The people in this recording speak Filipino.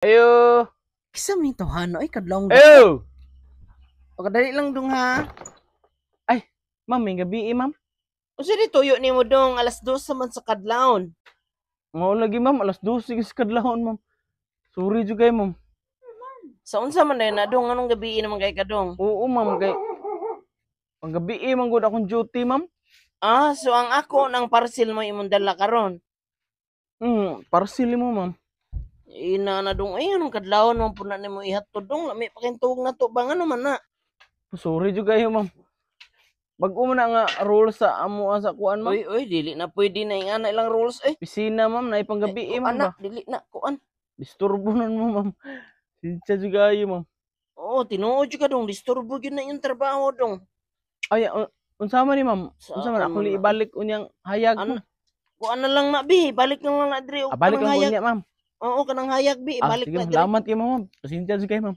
Ayo. Kisa may tawhan, ay kadlawng Ayo. pagkadali lang dong ha. Ay, ma'am, may gabi ma'am. O sige, tuyo ni mo dong, alas 2 man sa kadlawon. Mao lagi ma'am, alas 12 sige sa kadlawon ma'am. Sorry jud kay ma'am. Sa unsa man dahil na dong, anong gabi naman kay kadong? Oo ma'am, kay ang gabi man gud akong duty ma'am. Ah, so ang ako ng parcel mo imong dala karon. Parcel mo ma'am. Ina na dong, ay anong kadlawon man po na nimo ihatod dong, lami pakintug na to bang ano man na. Sorry jud kayo ma'am. Bag-o man na nga rule sa amo sa kuan ma'am. Oy, dili na pwede na yung ana ilang rules eh. Pisina ma'am, na ipang gabi ma'am ba. Anak, dili na, kuan. Disturbo nun mo ma'am. Sinsya jud kayo ma'am. Oo, tinuod ka dong, disturbo yun na yung trabaho dong. Ay, unsa man ni ma'am? Unsa man Saan ako man na? ibalik unyang hayag mo. Kuan na lang na bi, balik na lang na diri. Balik lang hayag. unya ma'am. Oo, kanang hayag bi, balik Sige, na diri. salamat kay ma'am. Pasensya jud kayo ma'am.